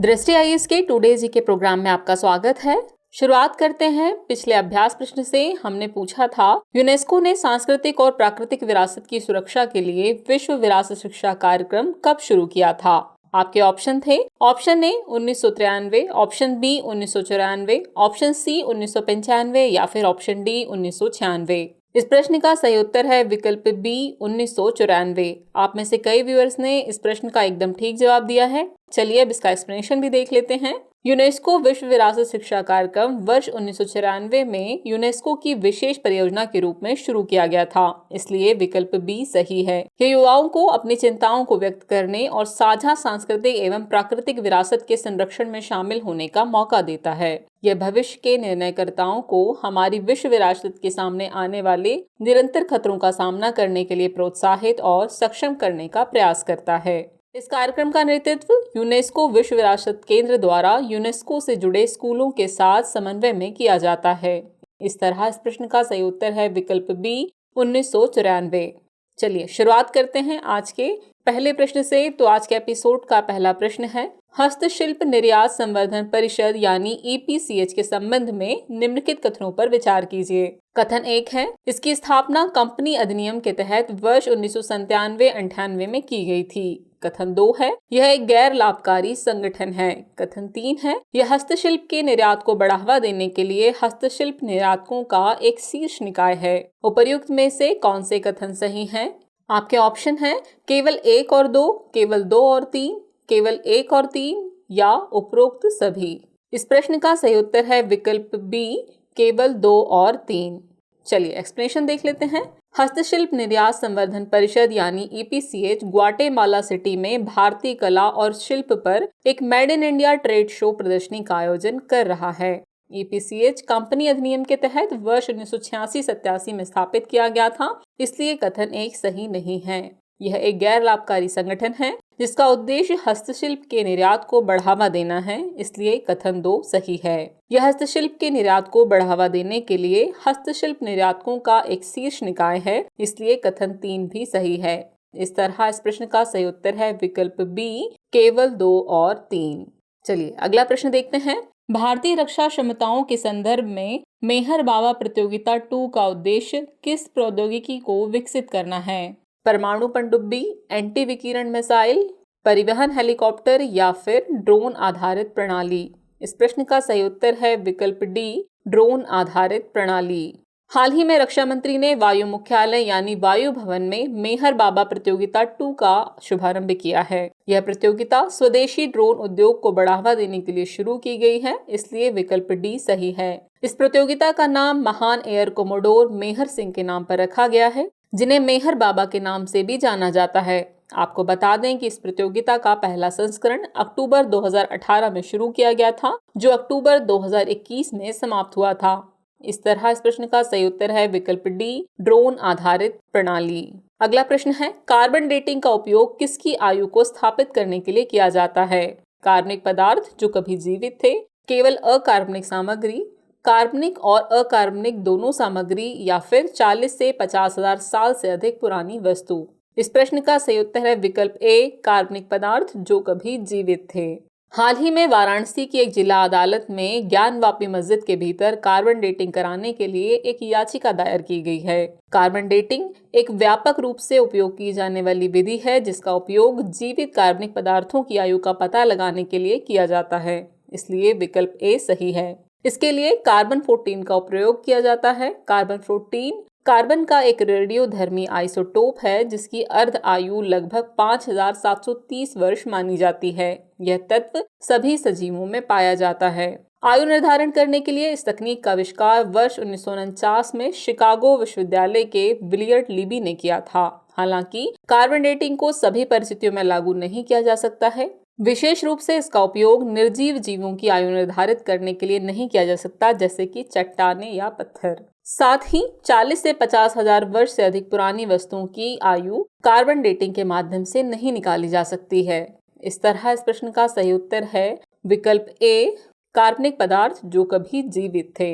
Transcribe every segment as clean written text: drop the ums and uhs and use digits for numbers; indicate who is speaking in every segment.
Speaker 1: दृष्टि आईएएस के टुडे जी के प्रोग्राम में आपका स्वागत है। शुरुआत करते हैं पिछले अभ्यास प्रश्न से। हमने पूछा था, यूनेस्को ने सांस्कृतिक और प्राकृतिक विरासत की सुरक्षा के लिए विश्व विरासत शिक्षा कार्यक्रम कब शुरू किया था? आपके ऑप्शन थे, option A 1993, option B 1994, option C 1995 या फिर ऑप्शन डी 1996। इस प्रश्न का सही उत्तर है विकल्प बी 1994। आप में से कई व्यूअर्स ने इस प्रश्न का एकदम ठीक जवाब दिया है। चलिए अब इसका एक्सप्लेनेशन भी देख लेते हैं। यूनेस्को विश्व विरासत शिक्षा कार्यक्रम वर्ष 1994 में यूनेस्को की विशेष परियोजना के रूप में शुरू किया गया था, इसलिए विकल्प बी सही है। यह युवाओं को अपनी चिंताओं को व्यक्त करने और साझा सांस्कृतिक एवं प्राकृतिक विरासत के संरक्षण में शामिल होने का मौका देता है। यह भविष्य के निर्णयकर्ताओं को हमारी विश्व विरासत के सामने आने वाले निरंतर खतरों का सामना करने के लिए प्रोत्साहित और सक्षम करने का प्रयास करता है। इस कार्यक्रम का नेतृत्व यूनेस्को विश्व विरासत केंद्र द्वारा यूनेस्को से जुड़े स्कूलों के साथ समन्वय में किया जाता है। इस तरह इस प्रश्न का सही उत्तर है विकल्प बी 1994। चलिए शुरुआत करते हैं आज के पहले प्रश्न से। तो आज के एपिसोड का पहला प्रश्न है, हस्तशिल्प निर्यात संवर्धन परिषद यानी EPCH के संबंध में निम्नलिखित कथनों पर विचार कीजिए। कथन 1 है, इसकी स्थापना कंपनी अधिनियम के तहत वर्ष 1997-98 में की गई थी। कथन 2 है, यह एक गैर लाभकारी संगठन है। कथन 3 है, यह हस्तशिल्प के निर्यात को बढ़ावा देने के लिए हस्तशिल्प निर्यातकों का एक शीर्ष निकाय है। उपर्युक्त में से कौन से कथन सही हैं? आपके ऑप्शन हैं केवल 1 और 2, केवल 2 और 3, केवल 1 और 3 या उपरोक्त सभी। इस प्रश्न का सही उत्तर है विकल्प बी केवल 2 और 3। चलिए एक्सप्लेनेशन देख लेते हैं। हस्तशिल्प निर्यात संवर्धन परिषद यानी EPCH ग्वाटेमाला सिटी में भारतीय कला और शिल्प पर एक made in India trade show प्रदर्शनी का आयोजन कर रहा है। EPCH कंपनी अधिनियम के तहत वर्ष 1986-87 में स्थापित किया गया था, इसलिए कथन 1 सही नहीं है। यह एक गैर लाभकारी संगठन है जिसका उद्देश्य हस्तशिल्प के निर्यात को बढ़ावा देना है, इसलिए कथन 2 सही है। यह हस्तशिल्प के निर्यात को बढ़ावा देने के लिए हस्तशिल्प निर्यातकों का एक शीर्ष निकाय है, इसलिए कथन 3 भी सही है। इस तरह इस प्रश्न का सही उत्तर है विकल्प बी केवल 2 और 3। चलिए अगला प्रश्न देखते हैं। भारतीय रक्षा क्षमताओं के संदर्भ में मेहर बाबा प्रतियोगिता 2 का उद्देश्य किस प्रौद्योगिकी को विकसित करना है? परमाणु पनडुब्बी, एंटी विकिरण मिसाइल, परिवहन हेलीकॉप्टर या फिर ड्रोन आधारित प्रणाली। इस प्रश्न का सही उत्तर है विकल्प डी ड्रोन आधारित प्रणाली। हाल ही में रक्षा मंत्री ने वायु मुख्यालय यानी वायु भवन में मेहर बाबा प्रतियोगिता 2 का शुभारंभ किया है। यह प्रतियोगिता स्वदेशी ड्रोन उद्योग को बढ़ावा देने के लिए शुरू की गई है, इसलिए विकल्प डी सही है। इस प्रतियोगिता का नाम महान एयर कोमोडोर मेहर सिंह के नाम पर रखा गया है, जिन्हें मेहर बाबा के नाम से भी जाना जाता है। आपको बता दें कि इस प्रतियोगिता का पहला संस्करण अक्टूबर 2018 में शुरू किया गया था, जो अक्टूबर 2021 में समाप्त हुआ था। इस तरह इस प्रश्न का सही उत्तर है विकल्प डी ड्रोन आधारित प्रणाली। अगला प्रश्न है, कार्बन डेटिंग का उपयोग किसकी आयु को स्थापित करने के लिए किया जाता है? कार्बनिक पदार्थ जो कभी जीवित थे, केवल अकार्बनिक सामग्री, कार्बनिक और अकार्बनिक दोनों सामग्री या फिर 40 से 50,000 साल से अधिक पुरानी वस्तु। इस प्रश्न का सही उत्तर है विकल्प ए कार्बनिक पदार्थ जो कभी जीवित थे। हाल ही में वाराणसी की एक जिला अदालत में ज्ञानवापी मस्जिद के भीतर कार्बन डेटिंग कराने के लिए एक याचिका दायर की गई है। कार्बन डेटिंग एक व्यापक रूप से उपयोग की जाने वाली विधि है जिसका उपयोग जीवित कार्बनिक पदार्थों की आयु का पता लगाने के लिए किया जाता है, इसलिए विकल्प ए सही है। इसके लिए कार्बन 14 का प्रयोग किया जाता है। कार्बन 14 कार्बन का एक रेडियोधर्मी आइसोटोप है जिसकी अर्ध आयु लगभग 5730 वर्ष मानी जाती है। यह तत्व सभी सजीवों में पाया जाता है। आयु निर्धारण करने के लिए इस तकनीक का आविष्कार वर्ष 1949 में शिकागो विश्वविद्यालय के विलियर्ड लिबी ने किया था। हालांकि कार्बन डेटिंग को सभी परिस्थितियों में लागू नहीं किया जा सकता है। विशेष रूप से इसका उपयोग निर्जीव जीवों की आयु निर्धारित करने के लिए नहीं किया जा सकता, जैसे कि चट्टानें या पत्थर। साथ ही 40 से 50,000 वर्ष से अधिक पुरानी वस्तुओं की आयु कार्बन डेटिंग के माध्यम से नहीं निकाली जा सकती है। इस तरह इस प्रश्न का सही उत्तर है विकल्प ए कार्बनिक पदार्थ जो कभी जीवित थे।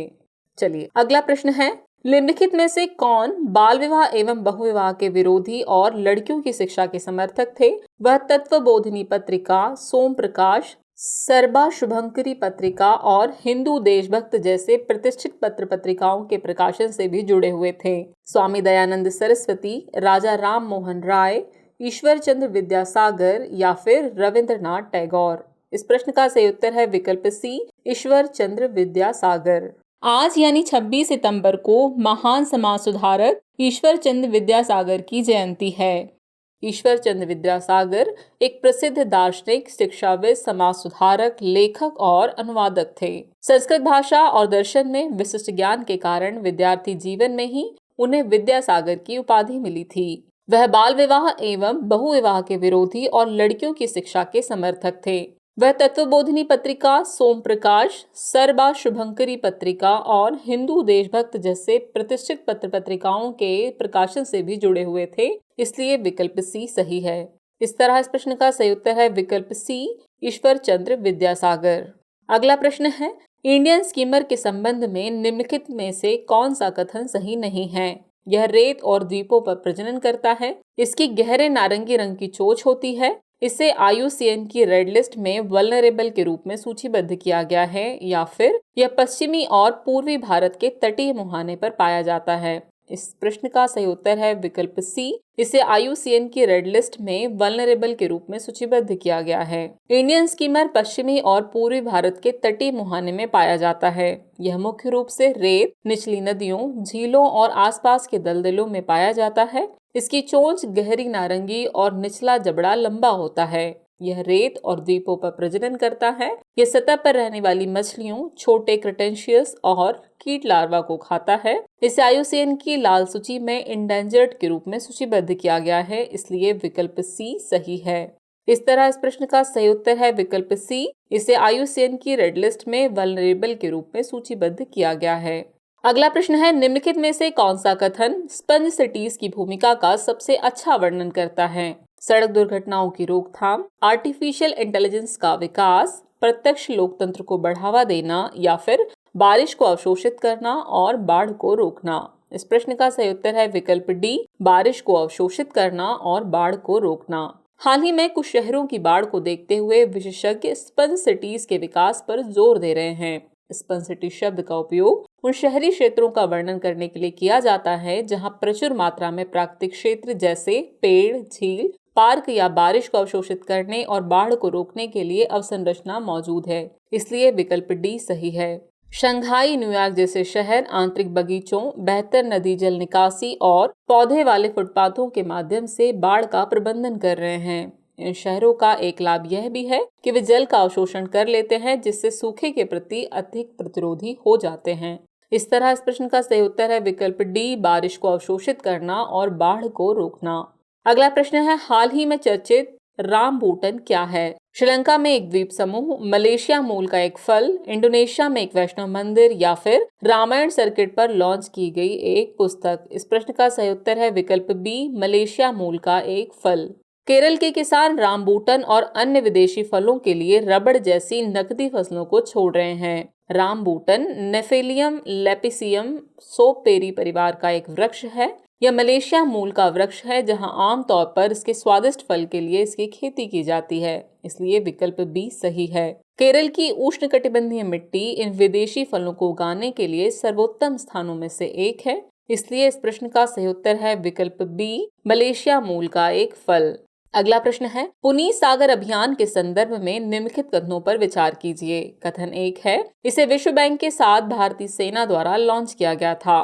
Speaker 1: चलिए अगला प्रश्न है, निम्नलिखित में से कौन बाल विवाह एवं बहुविवाह के विरोधी और लड़कियों की शिक्षा के समर्थक थे? वह तत्वबोधिनी पत्रिका, सोम प्रकाश, सरबा शुभंकरी पत्रिका और हिंदू देशभक्त जैसे प्रतिष्ठित पत्र पत्रिकाओं के प्रकाशन से भी जुड़े हुए थे। स्वामी दयानंद सरस्वती, राजा राम मोहन राय, ईश्वर चंद्र विद्यासागर या फिर रविंद्रनाथ टैगोर। इस प्रश्न का सही उत्तर है विकल्प सी, ईश्वर चंद्र विद्यासागर। आज यानी 26 सितंबर को महान समाज सुधारक ईश्वर चंद्र विद्यासागर की जयंती है। ईश्वर चंद्र विद्यासागर एक प्रसिद्ध दार्शनिक, शिक्षाविद, समाज सुधारक, लेखक और अनुवादक थे। संस्कृत भाषा और दर्शन में विशिष्ट ज्ञान के कारण विद्यार्थी जीवन में ही उन्हें विद्यासागर की उपाधि मिली थी। वह बाल विवाह एवं बहुविवाह के विरोधी और लड़कियों की शिक्षा के समर्थक थे। वह तत्वबोधिनी पत्रिका, सोम प्रकाश, सरबा शुभंकरी पत्रिका और हिंदू देशभक्त जैसे प्रतिष्ठित पत्र पत्रिकाओं के प्रकाशन से भी जुड़े हुए थे, इसलिए विकल्प सी सही है। इस तरह इस प्रश्न का सही उत्तर है विकल्प सी, ईश्वर चंद्र विद्यासागर। अगला प्रश्न है, इंडियन स्कीमर के संबंध में निम्नलिखित में से कौन सा कथन सही नहीं है? यह रेत और द्वीपों पर प्रजनन करता है, इसकी गहरे नारंगी रंग की चोंच होती है, इसे IUCN की रेड लिस्ट में वल्नरेबल के रूप में सूचीबद्ध किया गया है, या फिर यह पश्चिमी और पूर्वी भारत के तटीय मुहाने पर पाया जाता है। इस प्रश्न का सही उत्तर है विकल्प सी, इसे IUCN की रेड लिस्ट में वल्नरेबल के रूप में सूचीबद्ध किया गया है। इंडियन स्कीमर पश्चिमी और पूर्वी भारत के तटीय मुहाने में पाया जाता है। यह मुख्य रूप से रेत, निचली नदियों, झीलों और आसपास के दलदलों में पाया जाता है। इसकी चोंच गहरी नारंगी और निचला जबड़ा लंबा होता है। यह रेत और द्वीपों पर प्रजनन करता है। यह सतह पर रहने वाली मछलियों, छोटे क्रेटेशियस और कीट लार्वा को खाता है। इसे IUCN की लाल सूची में इंडेंजर्ड के रूप में सूचीबद्ध किया गया है, इसलिए विकल्प सी सही है। इस तरह इस प्रश्न का सही उत्तर है विकल्प सी, इसे IUCN की रेड लिस्ट में वल्नरेबल के रूप में सूचीबद्ध किया गया है। अगला प्रश्न है, निम्नलिखित में से कौन सा कथन स्पंज सिटीज की भूमिका का सबसे अच्छा वर्णन करता है? सड़क दुर्घटनाओं की रोकथाम, आर्टिफिशियल इंटेलिजेंस का विकास, प्रत्यक्ष लोकतंत्र को बढ़ावा देना या फिर बारिश को अवशोषित करना और बाढ़ को रोकना। इस प्रश्न का सही उत्तर है विकल्प डी, बारिश को अवशोषित करना और बाढ़ को रोकना। हाल ही में कुछ शहरों की बाढ़ को देखते हुए विशेषज्ञ स्पंज सिटीज के विकास पर जोर दे रहे हैं। स्पंज सिटी शब्द का उपयोग उन शहरी क्षेत्रों का वर्णन करने के लिए किया जाता है जहां प्रचुर मात्रा में प्राकृतिक क्षेत्र जैसे पेड़, झील, पार्क या बारिश को अवशोषित करने और बाढ़ को रोकने के लिए अवसंरचना मौजूद है, इसलिए विकल्प डी सही है। शंघाई, न्यूयॉर्क जैसे शहर आंतरिक बगीचों, बेहतर नदी जल निकासी और पौधे वाले फुटपाथों के माध्यम से बाढ़ का प्रबंधन कर रहे हैं। इन शहरों का एक लाभ यह भी है कि वे जल का अवशोषण कर लेते हैं, जिससे सूखे के प्रति अधिक प्रतिरोधी हो जाते हैं। इस तरह इस प्रश्न का सही उत्तर है विकल्प डी, बारिश को अवशोषित करना और बाढ़ को रोकना। अगला प्रश्न है, हाल ही में चर्चित रामबूटन क्या है? श्रीलंका में एक द्वीप समूह, मलेशिया मूल का एक फल, इंडोनेशिया में एक वैष्णव मंदिर या फिर रामायण सर्किट पर लॉन्च की गई एक पुस्तक। इस प्रश्न का सही उत्तर है विकल्प बी, मलेशिया मूल का एक फल। केरल के किसान रामबूटन और अन्य विदेशी फलों के लिए रबड़ जैसी नकदी फसलों को छोड़ रहे हैं। रामबूटन नेफेलियम लेपिसियम सोपपेरी परिवार का एक वृक्ष है। यह मलेशिया मूल का वृक्ष है, जहां आमतौर पर इसके स्वादिष्ट फल के लिए इसकी खेती की जाती है, इसलिए विकल्प बी सही है। केरल की उष्णकटिबंधीय मिट्टी इन विदेशी फलों को उगाने के लिए सर्वोत्तम स्थानों में से एक है, इसलिए इस प्रश्न का सही उत्तर है विकल्प बी, मलेशिया मूल का एक फल। अगला प्रश्न है, पुनीत सागर अभियान के संदर्भ में निम्नलिखित कथनों पर विचार कीजिए। कथन 1 है, इसे विश्व बैंक के साथ भारतीय सेना द्वारा लॉन्च किया गया था।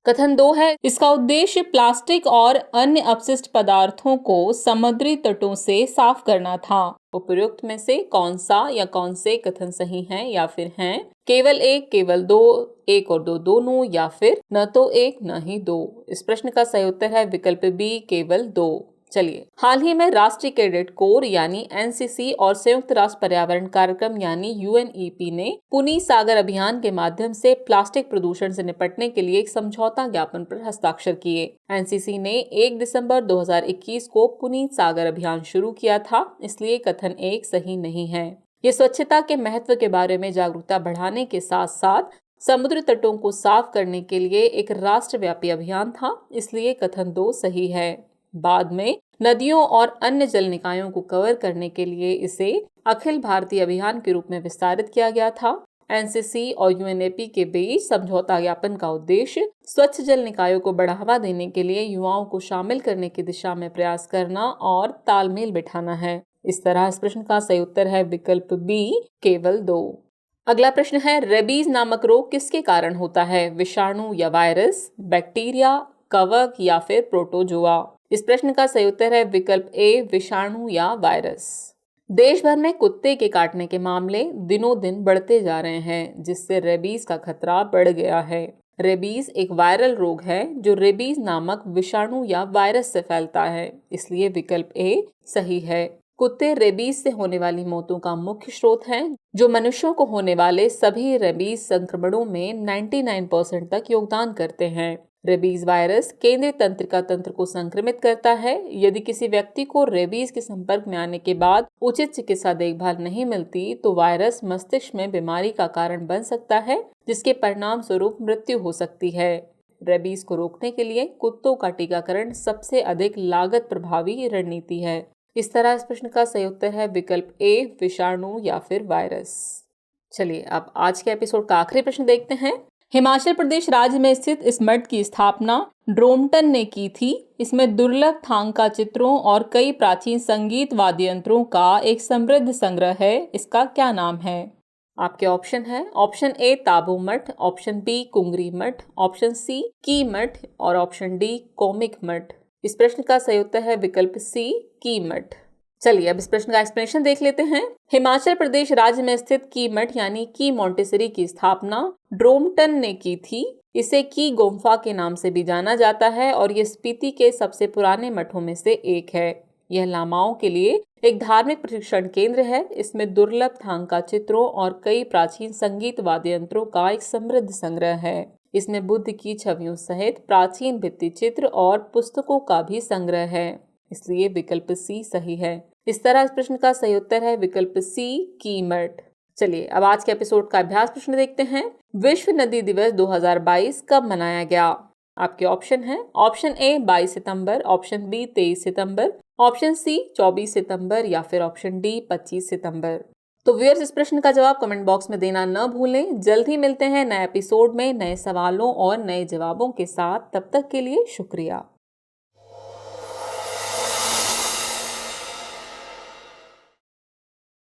Speaker 1: कथन 2 है, इसका उद्देश्य प्लास्टिक और अन्य अपशिष्ट पदार्थों को समुद्री तटों से साफ करना था। उपयुक्त में से कौन सा या कौन से कथन सही हैं या फिर हैं? केवल एक, केवल दो, एक और दो दोनों, या फिर न तो एक न ही दो। इस प्रश्न का सही उत्तर है विकल्प बी, केवल दो। चलिए, हाल ही में राष्ट्रीय कैडेट कोर यानी NCC और संयुक्त राष्ट्र पर्यावरण कार्यक्रम यानी UNEP ने पुनीत सागर अभियान के माध्यम से प्लास्टिक प्रदूषण से निपटने के लिए एक समझौता ज्ञापन पर हस्ताक्षर किए। NCC ने 1 दिसंबर 2021 को पुनीत सागर अभियान शुरू किया था, इसलिए कथन 1 सही नहीं है। ये स्वच्छता के महत्व के बारे में जागरूकता बढ़ाने के साथ साथ समुद्र तटों को साफ करने के लिए एक राष्ट्रव्यापी अभियान था, इसलिए कथन 2 सही है। बाद में नदियों और अन्य जल निकायों को कवर करने के लिए इसे अखिल भारतीय अभियान के रूप में विस्तारित किया गया था। एनसीसी और यूएनएपी के बीच समझौता ज्ञापन का उद्देश्य स्वच्छ जल निकायों को बढ़ावा देने के लिए युवाओं को शामिल करने की दिशा में प्रयास करना और तालमेल बिठाना है। इस तरह इस प्रश्न का सही उत्तर है विकल्प बी, केवल 2। अगला प्रश्न है, रेबीज नामक रोग किसके कारण होता है? विषाणु या वायरस, बैक्टीरिया, कवक या फिर प्रोटोजोआ? इस प्रश्न का सही उत्तर है विकल्प ए, विषाणु या वायरस। देश भर में कुत्ते के काटने के मामले दिनों दिन बढ़ते जा रहे हैं, जिससे रेबीज का खतरा बढ़ गया है। रेबीज एक वायरल रोग है जो रेबीज नामक विषाणु या वायरस से फैलता है, इसलिए विकल्प ए सही है। कुत्ते रेबीज से होने वाली मौतों का मुख्य स्रोत हैं, जो मनुष्यों को होने वाले सभी रेबीज संक्रमणों में 99% तक योगदान करते हैं। रेबीज वायरस केंद्रीय तंत्रिका तंत्र को संक्रमित करता है। यदि किसी व्यक्ति को रेबीज के संपर्क में आने के बाद उचित चिकित्सा देखभाल नहीं मिलती तो वायरस मस्तिष्क में बीमारी का कारण बन सकता है, जिसके परिणाम स्वरूप मृत्यु हो सकती है। रेबीज को रोकने के लिए कुत्तों का टीकाकरण सबसे अधिक लागत प्रभावी रणनीति है। इस तरह इस प्रश्न का सही उत्तर है विकल्प ए, विषाणु या फिर वायरस। चलिए अब आज के एपिसोड का आखिरी प्रश्न देखते हैं। हिमाचल प्रदेश राज्य में स्थित इस मठ की स्थापना ड्रोमटन ने की थी। इसमें दुर्लभ थांग चित्रों और कई प्राचीन संगीत वाद्य यंत्रों का एक समृद्ध संग्रह है। इसका क्या नाम है? आपके ऑप्शन है, ऑप्शन ए ताबू मठ, ऑप्शन बी कुंगरी मठ, ऑप्शन सी की मठ और ऑप्शन डी कॉमिक मठ। इस प्रश्न का सही उत्तर है विकल्प सी, की मठ। चलिए अब इस प्रश्न का एक्सप्लेनेशन देख लेते हैं। हिमाचल प्रदेश राज्य में स्थित की मठ यानी की मॉन्टेसरी की स्थापना ड्रोमटन ने की थी। इसे की गुम्फा के नाम से भी जाना जाता है और ये स्पीति के सबसे पुराने मठों में से एक है। यह लामाओं के लिए एक धार्मिक प्रशिक्षण केंद्र है। इसमें दुर्लभ थांग चित्रों और कई प्राचीन संगीत वाद्य यंत्रों का एक समृद्ध संग्रह है। इसमें बुद्ध की छवियों सहित प्राचीन भित्ति चित्र और पुस्तकों का भी संग्रह है, इसलिए विकल्प सी सही है। इस तरह इस प्रश्न का सही उत्तर है विकल्प सी, की मठ। चलिए अब आज के एपिसोड का अभ्यास प्रश्न देखते हैं। विश्व नदी दिवस 2022 कब मनाया गया? आपके ऑप्शन है, ऑप्शन ए 22 सितंबर, ऑप्शन बी 23 सितंबर, ऑप्शन सी 24 सितंबर या फिर ऑप्शन डी 25 सितंबर। तो व्यूअर्स इस प्रश्न का जवाब कमेंट बॉक्स में देना न भूलें। जल्द ही मिलते हैं नए एपिसोड में नए सवालों और नए जवाबों के साथ। तब तक के लिए शुक्रिया।